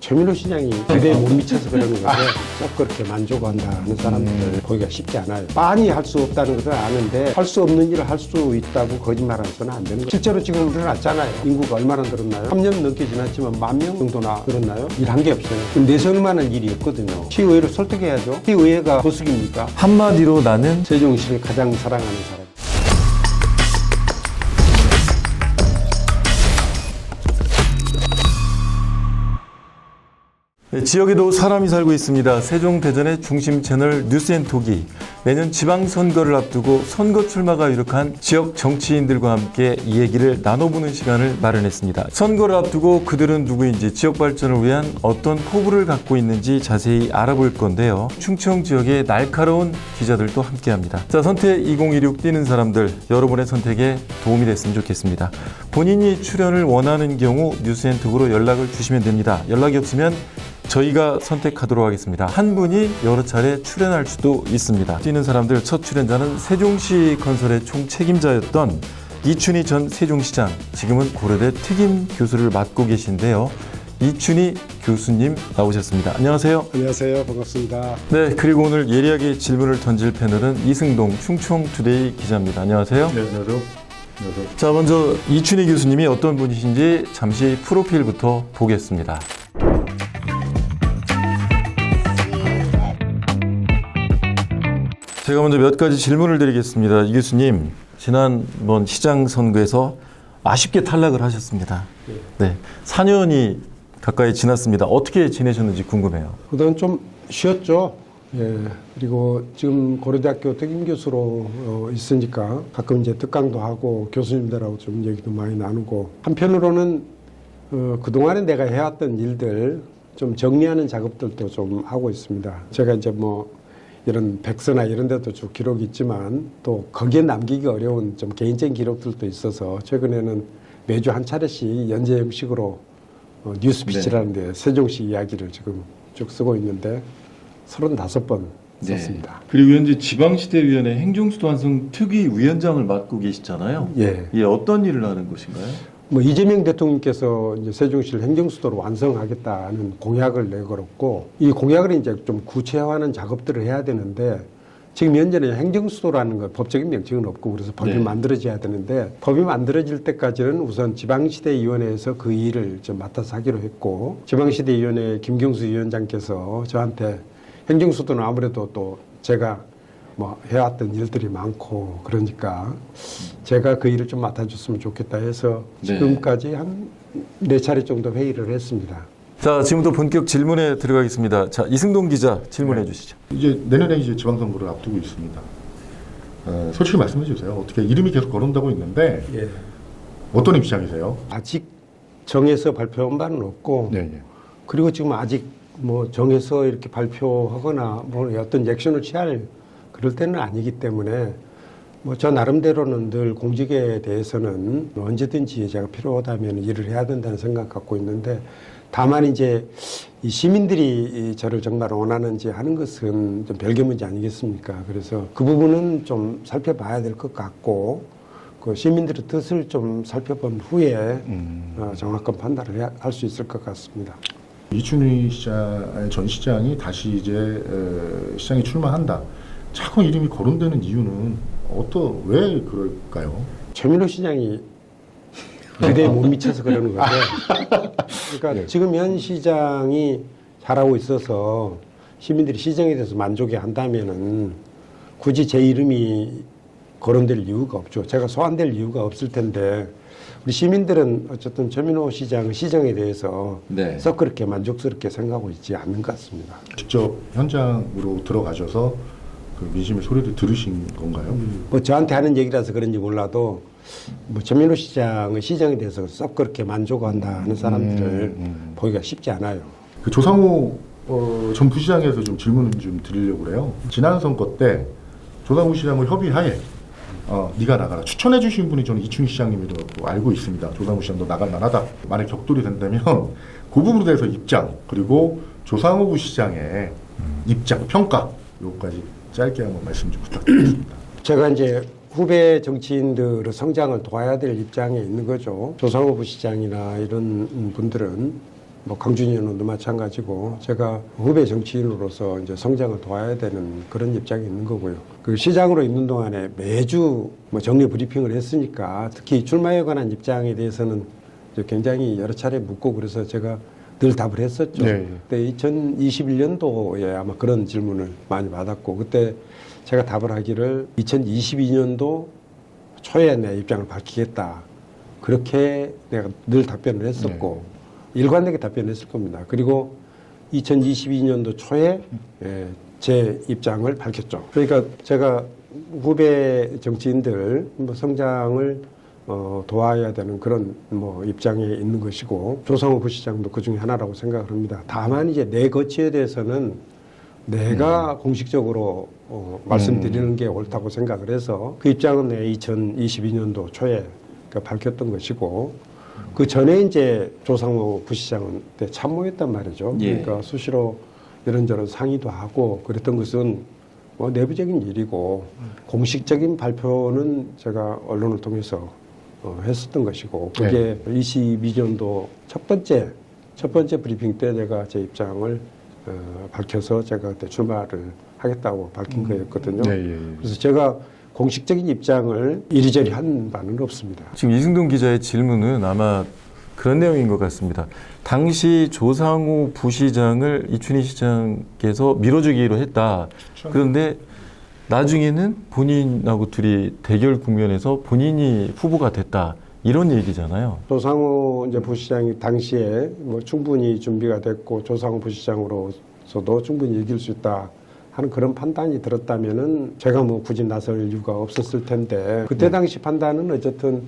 최민호 시장이 그대에 못 미쳐서 그러는 건데 꼭 그렇게 만족한다 하는 사람들 보기가 쉽지 않아요. 빤히 할 수 없다는 것을 아는데 할 수 없는 일을 할 수 있다고 거짓말해서는 안 되는 거예요. 실제로 지금 늘어났잖아요. 인구가 얼마나 늘었나요? 3년 넘게 지났지만 10,000명 정도나 늘었나요? 일한 게 없어요. 내세울 만한 일이 없거든요. 시의회를 설득해야죠. 시의회가 보석입니까? 한마디로 나는 세종시를 가장 사랑하는 사람. 네, 지역에도 사람이 살고 있습니다. 세종대전의 중심 채널 뉴스앤톡이 내년 지방선거를 앞두고 선거 출마가 유력한 지역 정치인들과 함께 이 얘기를 나눠보는 시간을 마련했습니다. 선거를 앞두고 그들은 누구인지, 지역 발전을 위한 어떤 포부를 갖고 있는지 자세히 알아볼 건데요. 충청 지역의 날카로운 기자들도 함께합니다. 자, 선택 2016 뛰는 사람들, 여러분의 선택에 도움이 됐으면 좋겠습니다. 본인이 출연을 원하는 경우 뉴스앤톡으로 연락을 주시면 됩니다. 연락이 없으면 저희가 선택하도록 하겠습니다. 한 분이 여러 차례 출연할 수도 있습니다. 뛰는 사람들 첫 출연자는 세종시 건설의 총책임자였던 이춘희 전 세종시장, 지금은 고려대 특임 교수를 맡고 계신데요. 이춘희 교수님 나오셨습니다. 안녕하세요. 안녕하세요. 반갑습니다. 네, 그리고 오늘 예리하게 질문을 던질 패널은 이승동 충청투데이 기자입니다. 안녕하세요. 네, 안녕하세요. 자, 먼저 이춘희 교수님이 어떤 분이신지 잠시 프로필부터 보겠습니다. 제가 먼저 몇 가지 질문을 드리겠습니다. 이 교수님, 지난번 시장 선거에서 아쉽게 탈락을 하셨습니다. 네, 4년이 가까이 지났습니다. 어떻게 지내셨는지 궁금해요. 그동안 좀 쉬었죠. 예. 그리고 지금 고려대학교 특임교수로 있으니까 가끔 이제 특강도 하고 교수님들하고 좀 얘기도 많이 나누고, 한편으로는 그동안에 내가 해왔던 일들 좀 정리하는 작업들도 좀 하고 있습니다. 제가 이제 뭐 이런 백서나 이런 데도 쭉 기록이 있지만 또 거기에 남기기 어려운 좀 개인적인 기록들도 있어서 최근에는 매주 한 차례씩 연재 형식으로 뉴스피치라는데 세종시 이야기를 지금 쭉 쓰고 있는데 35번 썼습니다. 그리고 현재 지방시대위원회 행정수도 완성 특위위원장을 맡고 계시잖아요. 예. 이게 어떤 일을 하는 곳인가요? 뭐 이재명 대통령께서 이제 세종시를 행정수도로 완성하겠다는 공약을 내걸었고, 이 공약을 이제 좀 구체화하는 작업들을 해야 되는데, 지금 현재는 행정수도라는 거 법적인 명칭은 없고, 그래서 법이 네. 만들어져야 되는데, 법이 만들어질 때까지는 우선 지방시대위원회에서 그 일을 좀 맡아서 하기로 했고, 지방시대위원회 김경수 위원장께서 저한테 행정수도는 아무래도 또 제가 뭐 해왔던 일들이 많고 그러니까 제가 그 일을 좀 맡아줬으면 좋겠다 해서 지금까지 한 4차례 정도 회의를 했습니다. 자, 지금부터 본격 질문에 들어가겠습니다. 자, 이승동 기자 질문해 주시죠. 이제 내년에 이제 지방선거를 앞두고 있습니다. 솔직히 말씀해 주세요. 어떻게 이름이 계속 거론되고 있는데 예. 어떤 입장이세요? 아직 정해서 발표한 바는 없고, 네, 네. 그리고 지금 아직 뭐 정해서 이렇게 발표하거나 뭐 어떤 액션을 취할 그럴 때는 아니기 때문에 뭐 저 나름대로는 늘 공직에 대해서는 언제든지 제가 필요하다면 일을 해야 된다는 생각 갖고 있는데, 다만 이제 이 시민들이 저를 정말 원하는지 하는 것은 좀 별개 문제 아니겠습니까? 그래서 그 부분은 좀 살펴봐야 될 것 같고, 그 시민들의 뜻을 좀 살펴본 후에 정확한 판단을 할 수 있을 것 같습니다. 이춘희 전 시장이 다시 이제 시장에 출마한다. 자꾸 이름이 거론되는 이유는 왜 그럴까요? 최민호 시장이 그대에 못 미쳐서 그러는 건데, 그러니까 네. 지금 현 시장이 잘하고 있어서 시민들이 시장에 대해서 만족해 한다면은 굳이 제 이름이 거론될 이유가 없죠. 제가 소환될 이유가 없을 텐데, 우리 시민들은 어쨌든 최민호 시장에 대해서 썩 그렇게 만족스럽게 생각하고 있지 않는 것 같습니다. 직접 현장으로 들어가셔서 그 민심의 소리를 들으신 건가요? 뭐 저한테 하는 얘기라서 그런지 몰라도 뭐 최민호 시장의 시장에 대해서 썩 그렇게 만족한다 하는 사람들을 보기가 쉽지 않아요. 그 조상호 전 부시장에서 좀 질문을 좀 드리려고 그래요. 지난 선거 때 조상호 시장을 협의하에 네가 나가라 추천해 주신 분이 저는 이춘희 시장님이라고 알고 있습니다. 조상호 시장도 나갈 만하다. 만약 격돌이 된다면 그 부분에 대해서 입장, 그리고 조상호 부시장의 입장, 평가 요거까지 짧게 한번 말씀 좀 부탁드리겠습니다. 제가 이제 후배 정치인들의 성장을 도와야 될 입장에 있는 거죠. 조상호 부시장이나 이런 분들은 뭐 강준희 의원도 마찬가지고 제가 후배 정치인으로서 이제 성장을 도와야 되는 그런 입장이 있는 거고요. 그 시장으로 있는 동안에 매주 뭐 정례 브리핑을 했으니까 특히 출마에 관한 입장에 대해서는 이제 굉장히 여러 차례 묻고 그래서 제가 늘 답을 했었죠. 그때 2021년도에 아마 그런 질문을 많이 받았고 그때 제가 답을 하기를 2022년도 초에 내 입장을 밝히겠다. 그렇게 내가 늘 답변을 했었고 일관되게 답변했을 겁니다. 그리고 2022년도 초에 제 입장을 밝혔죠. 그러니까 제가 후배 정치인들 뭐 성장을 도와야 되는 그런 뭐 입장에 있는 것이고 조성호 부시장도 그 중에 하나라고 생각을 합니다. 다만 이제 내 거치에 대해서는 내가 공식적으로 말씀드리는 게 옳다고 생각을 해서 그 입장은 2022년도 초에 밝혔던 것이고 그 전에 이제 조성호 부시장은 그때 참모였단 말이죠. 그러니까 수시로 이런저런 상의도 하고 그랬던 것은 뭐 내부적인 일이고 공식적인 발표는 제가 언론을 통해서 했었던 것이고 그게 22년도 첫 번째 브리핑 때 내가 제 입장을 밝혀서 제가 그때 출마를 하겠다고 밝힌 거였거든요. 그래서 제가 공식적인 입장을 이리저리 한 바는 없습니다. 지금 이승동 기자의 질문은 아마 그런 내용인 것 같습니다. 당시 조상우 부시장을 이춘희 시장께서 밀어주기로 했다. 그런데 나중에는 본인하고 둘이 대결 국면에서 본인이 후보가 됐다. 이런 얘기잖아요. 조상우 이제 부시장이 당시에 뭐 충분히 준비가 됐고 조상우 부시장으로서도 충분히 이길 수 있다 하는 그런 판단이 들었다면은 제가 뭐 굳이 나설 이유가 없었을 텐데 그때 당시 판단은 어쨌든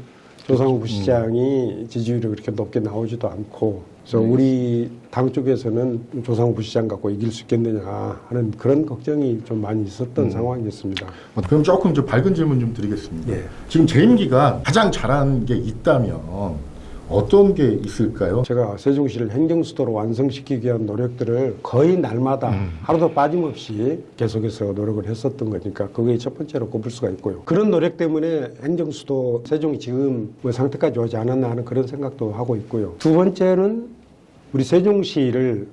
조상우 부시장이 지지율이 그렇게 높게 나오지도 않고 그래서 우리 당 쪽에서는 조상우 부시장 갖고 이길 수 있겠느냐 하는 그런 걱정이 좀 많이 있었던 상황이었습니다. 그럼 조금 좀 밝은 질문 좀 드리겠습니다. 지금 재임 기간 가장 잘한 게 있다면 어떤 게 있을까요? 제가 세종시를 행정수도로 완성시키기 위한 노력들을 거의 날마다 하루도 빠짐없이 계속해서 노력을 했었던 거니까 그게 첫 번째로 꼽을 수가 있고요. 그런 노력 때문에 행정수도 세종이 지금 뭐 상태까지 오지 않았나 하는 그런 생각도 하고 있고요. 두 번째는 우리 세종시를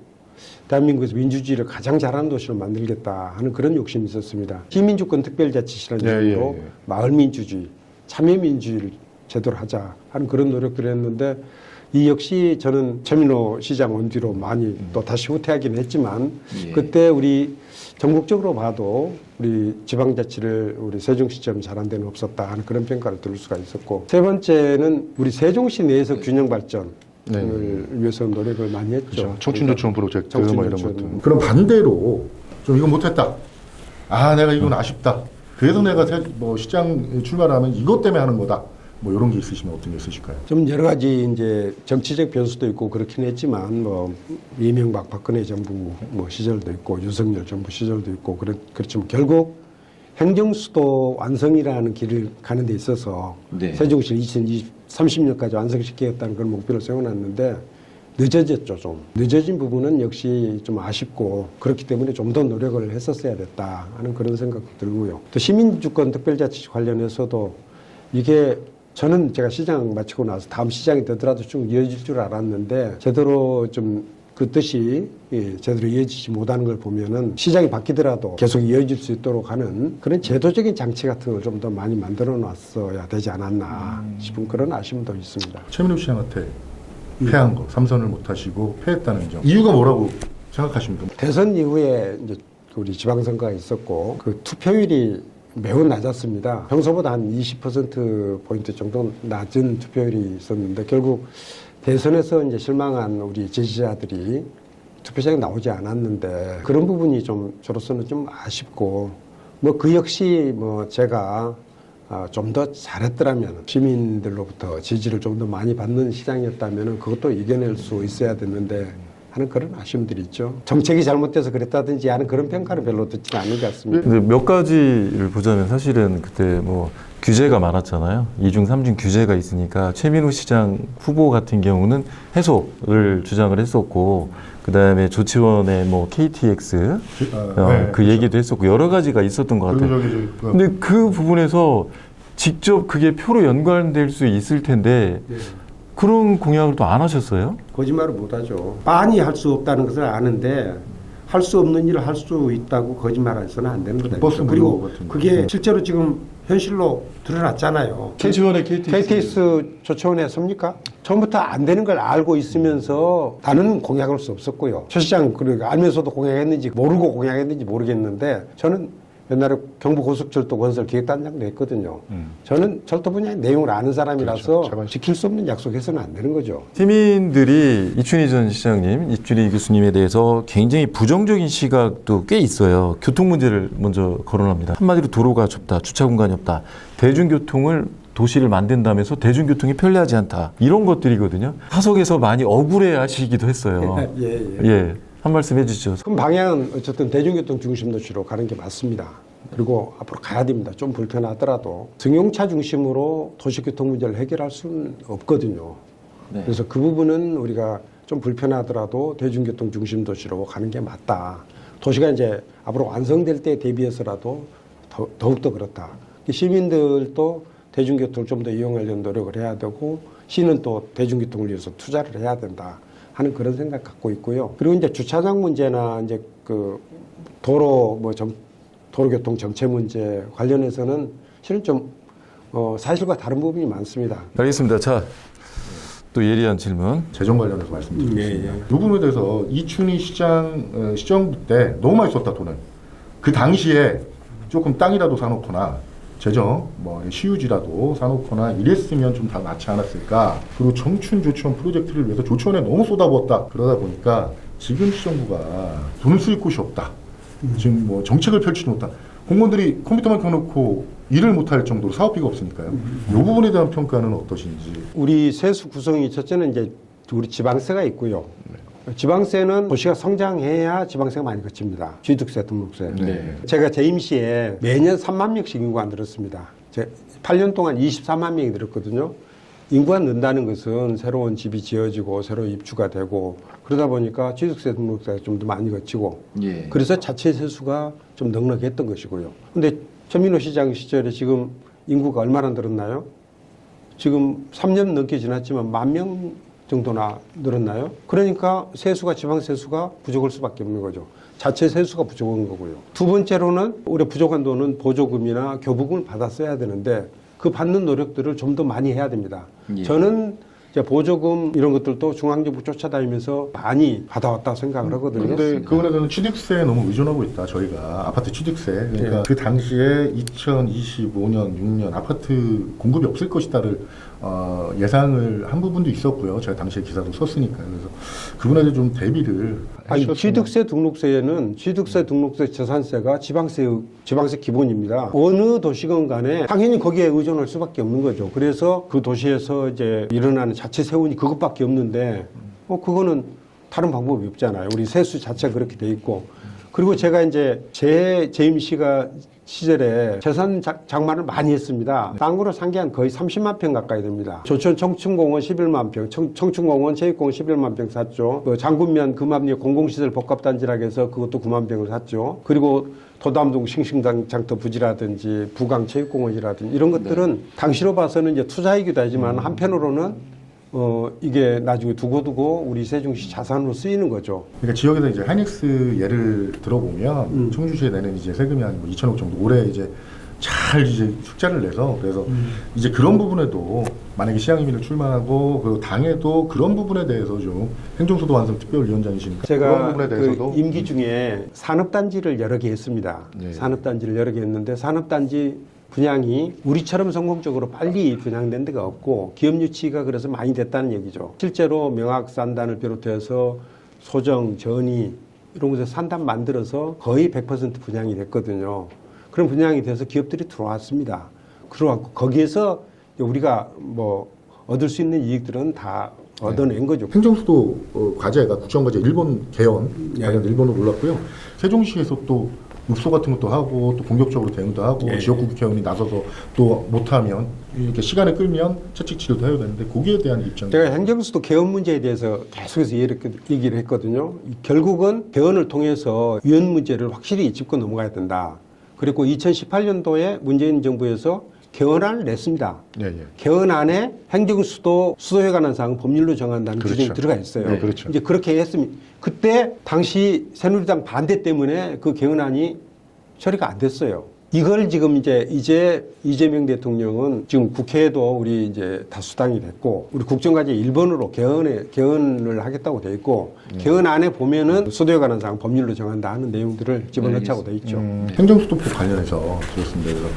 대한민국에서 민주주의를 가장 잘하는 도시로 만들겠다 하는 그런 욕심이 있었습니다. 시민주권 특별자치시라는 이름으로 마을민주주의, 참여민주주의를 제대로 하자 하는 그런 노력들을 했는데 이 역시 저는 최민호 시장 온 뒤로 많이 또 다시 후퇴하긴 했지만 그때 우리 전국적으로 봐도 우리 지방자치를 우리 세종시처럼 잘한 데는 없었다 하는 그런 평가를 들을 수가 있었고 세 번째는 우리 세종시 내에서 균형 발전을 위해서 노력을 많이 했죠. 그렇죠. 청춘조천 프로젝트 뭐 이런 청춘조천. 것들. 그럼 반대로 좀 이거 못했다. 내가 이건 아쉽다. 그래서 내가 뭐 시장 출마하면 이것 때문에 하는 거다. 뭐 이런 게 있으시면 어떤 게 있으실까요? 좀 여러 가지 이제 정치적 변수도 있고 그렇긴 했지만 뭐 이명박 박근혜 정부 뭐 시절도 있고 윤석열 정부 시절도 있고 그렇지만 결국 행정수도 완성이라는 길을 가는 데 있어서 세종시를 2030년까지 완성시키겠다는 그런 목표를 세워놨는데 늦어졌죠. 좀 늦어진 부분은 역시 좀 아쉽고 그렇기 때문에 좀 더 노력을 했었어야 됐다 하는 그런 생각도 들고요. 또 시민주권 특별자치 관련해서도 이게 저는 제가 시장 마치고 나서 다음 시장이 되더라도 쭉 이어질 줄 알았는데 제대로 좀 그 뜻이 제대로 이어지지 못하는 걸 보면은 시장이 바뀌더라도 계속 이어질 수 있도록 하는 그런 제도적인 장치 같은 걸 좀 더 많이 만들어 놨어야 되지 않았나 싶은 그런 아쉬움도 있습니다. 최민호 시장한테 패한 거, 삼선을 못 하시고 패했다는 점. 이유가 뭐라고 생각하십니까? 대선 이후에 이제 우리 지방선거가 있었고 그 투표율이 매우 낮았습니다. 평소보다 한 20%포인트 정도 낮은 투표율이 있었는데 결국 대선에서 이제 실망한 우리 지지자들이 투표장에 나오지 않았는데 그런 부분이 좀 저로서는 좀 아쉽고 뭐 그 역시 뭐 제가 좀 더 잘했더라면 시민들로부터 지지를 좀 더 많이 받는 시장이었다면 그것도 이겨낼 수 있어야 됐는데 하는 그런 아쉬움들이 있죠. 정책이 잘못돼서 그랬다든지 하는 그런 평가를 별로 듣지는 않는 것 같습니다. 근데 몇 가지를 보자면 사실은 그때 뭐 규제가 많았잖아요. 2중, 3중 규제가 있으니까 최민호 시장 후보 같은 경우는 해소를 주장을 했었고 그다음에 조치원의 뭐 KTX 그 얘기도 했었고 여러 가지가 있었던 것 같아요. 근데 그 부분에서 직접 그게 표로 연관될 수 있을 텐데 그런 공약을 또 안 하셨어요? 거짓말을 못하죠. 많이 할 수 없다는 것을 아는데 할 수 없는 일을 할 수 있다고 거짓말해서는 안 되는 거다. 버스 무료 그리고 같은 거. 그게 실제로 지금 현실로 드러났잖아요. 조치원의 KTX. KTX 조치원에 섭니까? 처음부터 안 되는 걸 알고 있으면서 다른 공약할 수 없었고요. 최 시장 그러니까 알면서도 공약했는지 모르고 공약했는지 모르겠는데 저는 옛날에 경부고속철도 건설 기획단장도 했거든요. 저는 철도 분야의 내용을 아는 사람이라서 그렇죠. 지킬 수 없는 약속해서는 안 되는 거죠. 시민들이 이춘희 전 시장님, 이춘희 교수님에 대해서 굉장히 부정적인 시각도 꽤 있어요. 교통 문제를 먼저 거론합니다. 한마디로 도로가 좁다, 주차 공간이 없다, 대중교통을 도시를 만든다면서 대중교통이 편리하지 않다, 이런 것들이거든요. 사석에서 많이 억울해 하시기도 했어요. 예. 한 말씀 해주시죠. 그럼 방향은 어쨌든 대중교통 중심 도시로 가는 게 맞습니다. 그리고 앞으로 가야 됩니다. 좀 불편하더라도 승용차 중심으로 도시교통 문제를 해결할 수는 없거든요. 네. 그래서 그 부분은 우리가 좀 불편하더라도 대중교통 중심 도시로 가는 게 맞다. 도시가 이제 앞으로 완성될 때 대비해서라도 더욱더 그렇다. 시민들도 대중교통을 좀 더 이용하려는 노력을 해야 되고 시는 또 대중교통을 위해서 투자를 해야 된다 하는 그런 생각 갖고 있고요. 그리고 이제 주차장 문제나 이제 그 도로교통 정체 문제 관련해서는 실은 좀 사실과 다른 부분이 많습니다. 알겠습니다. 자, 또 예리한 질문. 재정 관련해서 말씀드리겠습니다. 이 부분에 대해서 이춘희 시장 시정부 때 너무 많이 썼다 돈을. 그 당시에 조금 땅이라도 사놓거나 재정 시유지라도 사놓거나 이랬으면 좀 다 낫지 않았을까. 그리고 청춘 조치원 프로젝트를 위해서 조치원에 너무 쏟아부었다. 그러다 보니까 지금 시정부가 돈을 쓸 곳이 없다. 지금 정책을 펼치지 못한 공무원들이 컴퓨터만 켜놓고 일을 못할 정도로 사업비가 없으니까요. 이 부분에 대한 평가는 어떠신지. 우리 세수 구성이 첫째는 이제 우리 지방세가 있고요. 지방세는 도시가 성장해야 지방세가 많이 거칩니다. 취득세, 등록세. 네. 제가 재임 시에 매년 3만 명씩 인구가 늘었습니다. 8년 동안 24만 명이 늘었거든요. 인구가 는다는 것은 새로운 집이 지어지고 새로 입주가 되고 그러다 보니까 취득세, 등록세가 좀 더 많이 거치고 그래서 자체 세수가 좀 넉넉했던 것이고요. 근데 최민호 시장 시절에 지금 인구가 얼마나 늘었나요? 지금 3년 넘게 지났지만 10,000명 정도나 늘었나요? 그러니까 세수가 지방 세수가 부족할 수밖에 없는 거죠. 자체 세수가 부족한 거고요. 두 번째로는 우리 부족한 돈은 보조금이나 교부금을 받았어야 되는데 그 받는 노력들을 좀 더 많이 해야 됩니다. 저는 이제 보조금 이런 것들도 중앙정부 쫓아다니면서 많이 받아왔다고 생각을 하거든요. 그런데 그 부분에서는 취득세에 너무 의존하고 있다. 저희가 아파트 취득세. 그러니까 그 당시에 2025년, 6년 아파트 공급이 없을 것이다를 예상을 한 부분도 있었고요. 제가 당시에 기사도 썼으니까요. 그래서 그분에 대해 좀 대비를 아니, 취득세, 등록세에는 취득세, 등록세, 재산세가 지방세 기본입니다. 어느 도시건 간에 당연히 거기에 의존할 수밖에 없는 거죠. 그래서 그 도시에서 이제 일어나는 자체 세운이 그것밖에 없는데 그거는 다른 방법이 없잖아요. 우리 세수 자체가 그렇게 돼 있고. 그리고 제가 이제 제 재임 시절에 재산 장만을 많이 했습니다. 땅으로 산 게 한 거의 30만 평 가까이 됩니다. 조천 청춘공원 11만 평, 청춘공원 체육공원 11만 평 샀죠. 장군면 금암리 공공시설 복합단지라고 해서 그것도 9만 평을 샀죠. 그리고 도담동 싱싱장터 부지라든지 부강 체육공원이라든지 이런 것들은 당시로 봐서는 이제 투자이기도 하지만 한편으로는 이게 나중에 두고두고 우리 세종시 자산으로 쓰이는 거죠. 그러니까 지역에서 이제 하이닉스 예를 들어보면 청주시에 내는 이제 세금이 한 2천억 정도 올해 이제 잘 이제 숫자를 내서 그래서 이제 그런 부분에도 만약에 시장님이 출마하고 그 당에도 그런 부분에 대해서 좀 행정소도 완성 특별위원장이시니까 그런 제가 부분에 대해서도 그 임기 중에 산업단지를 여러 개 했습니다. 네. 산업단지를 여러 개 했는데 산업단지 분양이 우리처럼 성공적으로 빨리 분양된 데가 없고 기업 유치가 그래서 많이 됐다는 얘기죠. 실제로 명학산단을 비롯해서 소정, 전이 이런 곳에 산단 만들어서 거의 100% 분양이 됐거든요. 그런 분양이 돼서 기업들이 들어왔습니다. 들어왔고 거기에서 우리가 얻을 수 있는 이익들은 다 얻어낸 거죠. 행정수도 과제가 국정과제 일본 개헌 관련 일본으로 올랐고요. 세종시에서 또 읍소 같은 것도 하고 또 공격적으로 대응도 하고 지역구 국회의원이 나서서 또 못하면 이렇게 시간을 끌면 채찍 치료도 해야 되는데 거기에 대한 입장. 제가 행정수도 개헌 문제에 대해서 계속해서 얘기를 했거든요. 결국은 개헌을 통해서 위헌 문제를 확실히 짚고 넘어가야 된다. 그리고 2018년도에 문재인 정부에서 개헌안을 냈습니다. 예, 예. 개헌안에 수도에 관한 사항 법률로 정한다는 그렇죠. 규정이 들어가 있어요. 네, 그렇죠. 이제 그렇게 했습니다. 그때 당시 새누리당 반대 때문에 그 개헌안이 처리가 안 됐어요. 이걸 지금 이제 이재명 대통령은 지금 국회에도 우리 이제 다수당이 됐고 우리 국정과제 1번으로 개헌을 하겠다고 돼 있고 개헌안에 보면은 수도에 관한 사항 법률로 정한다 하는 내용들을 집어넣자고 돼 있죠. 행정수도법 관련해서 그렇습니다. 그래서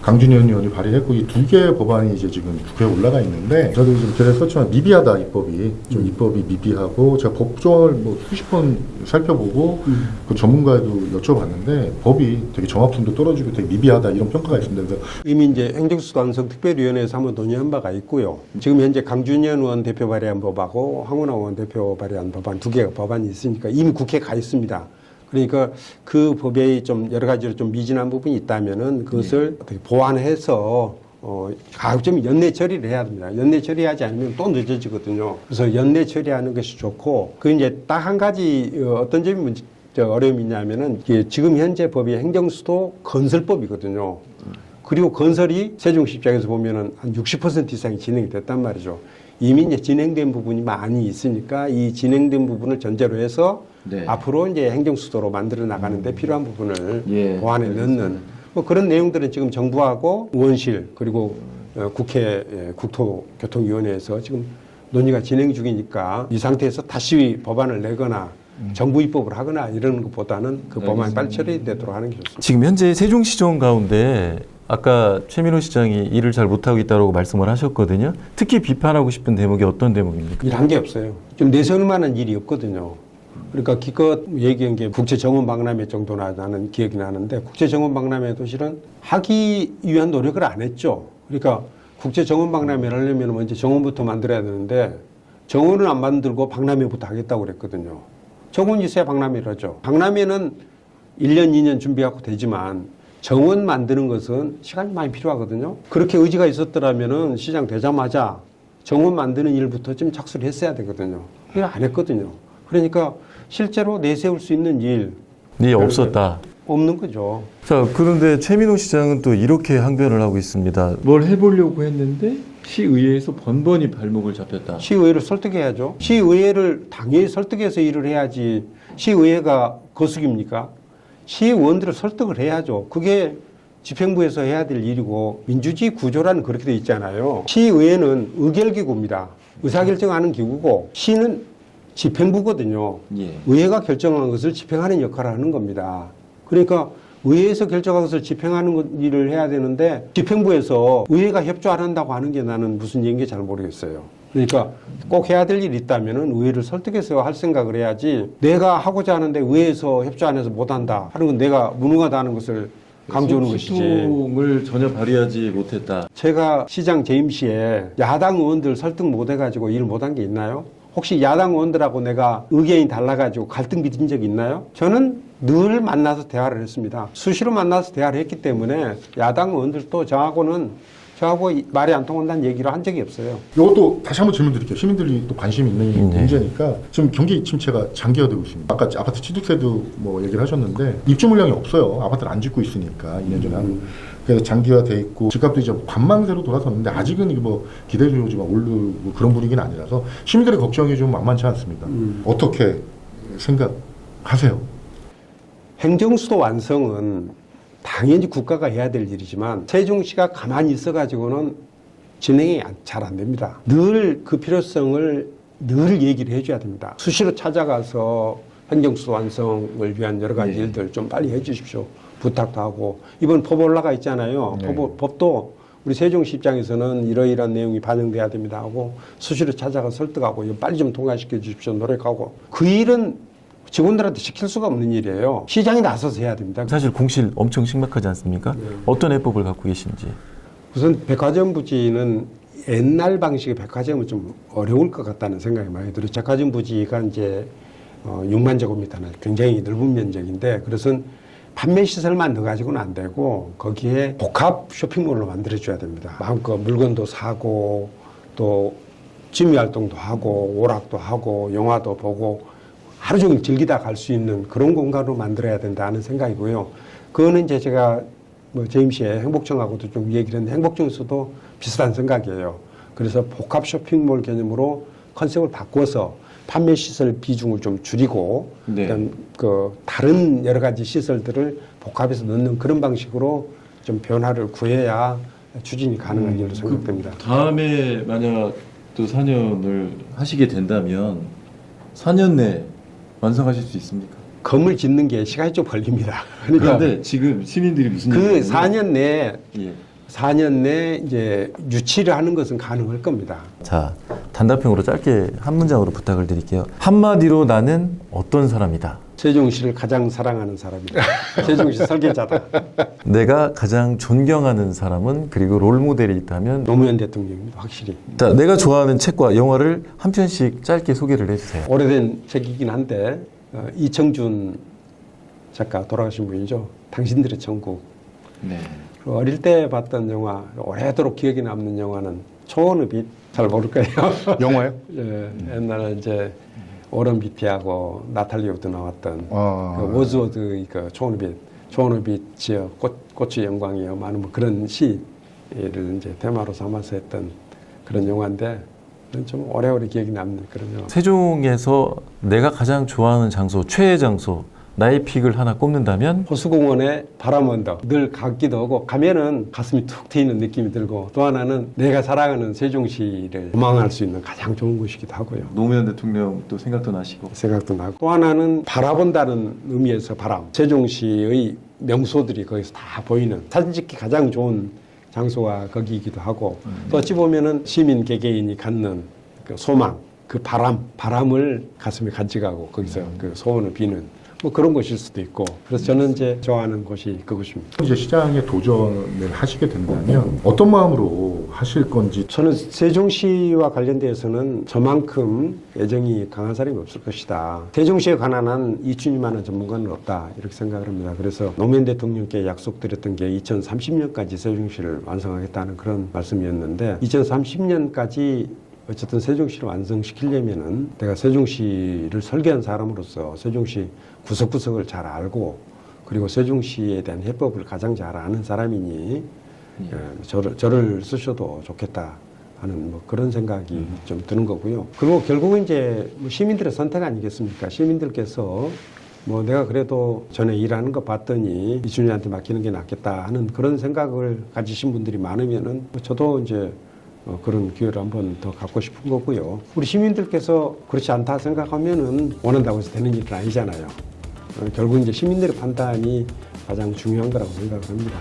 강준현 의원이 발의했고 이 두 개의 법안이 이제 지금 국회에 올라가 있는데 저도 지금 글에 썼지만 미비하다 입법이 좀 입법이 미비하고 제가 법조항을 뭐 수십 번 살펴보고 그 전문가에도 여쭤봤는데 법이 되게 정확성도 떨어지고 되게 미비하다 이런 평가가 있습니다. 그래서 이미 이제 행정수도 완성 특별위원회에서 한번 논의한 바가 있고요. 지금 현재 강준현 의원 대표 발의한 법하고 황운하 의원 대표 발의한 법안 두 개가 법안이 있으니까 이미 국회에 가 있습니다. 그러니까 그 법에 좀 여러 가지로 좀 미진한 부분이 있다면은 그것을 어떻게 보완해서 가급적 연내 처리를 해야 됩니다. 연내 처리하지 않으면 또 늦어지거든요. 그래서 연내 처리하는 것이 좋고 그 이제 딱 한 가지 어떤 점이 어려움이 있냐면은 이게 지금 현재 법이 행정수도 건설법이거든요. 그리고 건설이 세종시장에서 보면은 한 60% 이상이 진행이 됐단 말이죠. 이미 이제 진행된 부분이 많이 있으니까 이 진행된 부분을 전제로 해서 네. 앞으로 이제 행정수도로 만들어 나가는데 필요한 부분을 예, 보완해 넣는 뭐 그런 내용들은 지금 정부하고 의원실 그리고 국회 국토교통위원회에서 지금 논의가 진행 중이니까 이 상태에서 다시 법안을 내거나 정부 입법을 하거나 이러는 것보다는 그 법안이 빨리 처리되도록 하는 게 좋습니다. 지금 현재 세종시정 가운데 아까 최민호 시장이 일을 잘 못하고 있다고 말씀을 하셨거든요. 특히 비판하고 싶은 대목이 어떤 대목입니까? 일한 게 없어요. 좀 내세울 만한 일이 없거든요. 그러니까 기껏 얘기한 게 국제정원박람회 정도나 나는 기억이 나는데 국제정원박람회도 실은 하기 위한 노력을 안 했죠. 그러니까 국제정원박람회를 하려면 먼저 정원부터 만들어야 되는데 정원을 안 만들고 박람회부터 하겠다고 그랬거든요. 정원이 있어야 박람회를 하죠. 박람회는 1년, 2년 준비하고 되지만 정원 만드는 것은 시간이 많이 필요하거든요. 그렇게 의지가 있었더라면은 시장 되자마자 정원 만드는 일부터 좀 착수를 했어야 되거든요. 그걸 안 했거든요. 그러니까 실제로 내세울 수 있는 일이 없었다. 없는 거죠. 자, 그런데 최민호 시장은 또 이렇게 항변을 하고 있습니다. 뭘 해보려고 했는데 시의회에서 번번이 발목을 잡혔다. 시의회를 설득해야죠. 시의회를 당연히 설득해서 일을 해야지 시의회가 거수기입니까? 시의원들을 설득을 해야죠. 그게 집행부에서 해야 될 일이고 민주주의 구조라는 그렇게 돼 있잖아요. 시의회는 의결기구입니다. 의사결정하는 기구고 시는 집행부거든요. 예. 의회가 결정한 것을 집행하는 역할을 하는 겁니다. 그러니까 의회에서 결정한 것을 집행하는 일을 해야 되는데 집행부에서 의회가 협조 안 한다고 하는 게 나는 무슨 얘기인지 잘 모르겠어요. 그러니까 꼭 해야 될 일이 있다면 의회를 설득해서 할 생각을 해야지 내가 하고자 하는데 의회에서 협조 안 해서 못한다 하는 건 내가 무능하다는 것을 강조하는 것이지. 소통을 전혀 발휘하지 못했다. 제가 시장 재임 시에 야당 의원들 설득 못 해가지고 일 못한 게 있나요? 혹시 야당 의원들하고 내가 의견이 달라가지고 갈등 빚은 적이 있나요? 저는 늘 만나서 대화를 했습니다. 수시로 만나서 대화를 했기 때문에 야당 의원들도 저하고 말이 안 통한다는 얘기를 한 적이 없어요. 이것도 다시 한번 질문 드릴게요. 시민들이 또 관심이 있는 문제니까 지금 경기 침체가 장기화되고 있습니다. 아까 아파트 취득세도 뭐 얘기를 하셨는데 입주 물량이 없어요. 아파트를 안 짓고 있으니까 2년 전에 그래서 장기화돼 있고 집값도 이제 관망세로 돌아섰는데 아직은 이게 뭐 기대주요지 막 오르고 그런 분위기는 아니라서 시민들의 걱정이 좀 만만치 않습니다. 어떻게 생각하세요? 행정수도 완성은 당연히 국가가 해야 될 일이지만 세종시가 가만히 있어가지고는 진행이 잘 안 됩니다. 늘 그 필요성을 늘 얘기를 해줘야 됩니다. 수시로 찾아가서 행정수도 완성을 위한 여러 가지 일들 좀 빨리 해주십시오. 부탁도 하고 이번 법 올라가 있잖아요. 법도 우리 세종시 입장에서는 이러이러한 내용이 반영돼야 됩니다 하고 수시로 찾아가 설득하고 이거 빨리 좀 통과시켜 주십시오 노력하고 그 일은 직원들한테 시킬 수가 없는 일이에요. 시장이 나서서 해야 됩니다. 사실 공실 엄청 심각하지 않습니까? 어떤 해법을 갖고 계신지. 우선 백화점 부지는 옛날 방식의 백화점은 좀 어려울 것 같다는 생각이 많이 들어요. 백화점 부지가 이제 6만 제곱미터나 굉장히 넓은 면적인데 그것은 판매 시설만 넣어가지고는 안 되고 거기에 복합 쇼핑몰로 만들어줘야 됩니다. 마음껏 물건도 사고 또 취미 활동도 하고 오락도 하고 영화도 보고 하루 종일 즐기다 갈 수 있는 그런 공간으로 만들어야 된다는 생각이고요. 그거는 이제 제가 뭐 제임시의 행복청하고도 좀 얘기를 했는데 행복청에서도 비슷한 생각이에요. 그래서 복합 쇼핑몰 개념으로 컨셉을 바꿔서 판매 시설 비중을 좀 줄이고 네. 일단 그 다른 여러 가지 시설들을 복합해서 넣는 그런 방식으로 좀 변화를 구해야 추진이 가능한 일로 생각됩니다. 다음에 만약 또 4년을 하시게 된다면 4년 내에 완성하실 수 있습니까? 건물 짓는 게 시간이 좀 걸립니다. 그러니까 그런데 지금 시민들이 무슨 그 얘기냐면 4년 내에 예. 4년 내에 이제 유치를 하는 것은 가능할 겁니다. 자, 단답형으로 짧게 한 문장으로 부탁을 드릴게요. 한마디로 나는 어떤 사람이다. 세종시를 가장 사랑하는 사람이다. 세종시 설계자다. 내가 가장 존경하는 사람은 그리고 롤모델이 있다면 노무현 대통령입니다. 확실히. 자, 내가 좋아하는 책과 영화를 한 편씩 짧게 소개를 해주세요. 오래된 책이긴 한데 이청준 작가 돌아가신 분이죠. 당신들의 천국. 네. 어릴 때 봤던 영화, 오래도록 기억에 남는 영화는 초원의 빛. 잘 모를 거예요. 영화요? 예, 옛날에 이제 오런 비티하고 나탈리 우드 나왔던 아. 그 워즈워드 그 초원의 빛이여 꽃의 영광이여 많은 뭐 그런 시를 이제 테마로 삼아서 했던 그런 영화인데 좀 오래오래 기억이 남는 그런 영화. 세종에서 내가 가장 좋아하는 장소, 최애 장소, 나의 픽을 하나 꼽는다면 호수공원에 바람 언덕 늘 가기도 하고 가면은 가슴이 툭 트이는 느낌이 들고 또 하나는 내가 사랑하는 세종시를 도망할 수 있는 가장 좋은 곳이기도 하고요. 노무현 대통령 또 생각도 나시고 생각도 나고 또 하나는 바라본다는 의미에서 바람 세종시의 명소들이 거기서 다 보이는 사진 찍기 가장 좋은 장소가 거기이기도 하고 또 어찌 보면은 시민 개개인이 갖는 그 소망 그 바람을 가슴에 간직하고 거기서 그 소원을 비는 뭐 그런 곳일 수도 있고 그래서 저는 이제 좋아하는 곳이 그곳입니다. 이제 시장에 도전을 하시게 된다면 어떤 마음으로 하실 건지. 저는 세종시와 관련돼서는 저만큼 애정이 강한 사람이 없을 것이다. 세종시에 관한 한 이춘희만한 전문가는 없다 이렇게 생각을 합니다. 그래서 노무현 대통령께 약속드렸던 게 2030년까지 세종시를 완성하겠다는 그런 말씀이었는데 2030년까지 어쨌든 세종시를 완성시키려면은 내가 세종시를 설계한 사람으로서 세종시 구석구석을 잘 알고 그리고 세종시에 대한 해법을 가장 잘 아는 사람이니 저를 쓰셔도 좋겠다 하는 뭐 그런 생각이 좀 드는 거고요. 그리고 결국은 이제 뭐 시민들의 선택 아니겠습니까? 시민들께서 뭐 내가 그래도 전에 일하는 거 봤더니 이준희한테 맡기는 게 낫겠다 하는 그런 생각을 가지신 분들이 많으면은 저도 이제 그런 기회를 한번 더 갖고 싶은 거고요. 우리 시민들께서 그렇지 않다 생각하면은 원한다고 해서 되는 일은 아니잖아요. 결국 이제 시민들의 판단이 가장 중요한 거라고 생각을 합니다.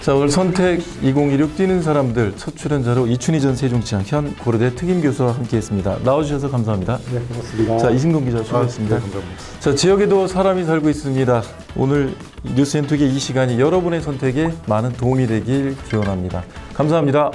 자, 오늘 선택 2016 뛰는 사람들 첫 출연자로 이춘희 전 세종시장 현 고려대 특임교수와 함께했습니다. 나와주셔서 감사합니다. 네, 고맙습니다. 자, 이승동 기자 수고했습니다. 네, 감사합니다. 자, 지역에도 사람이 살고 있습니다. 오늘 뉴스엔톡의 이 시간이 여러분의 선택에 많은 도움이 되길 기원합니다. 감사합니다.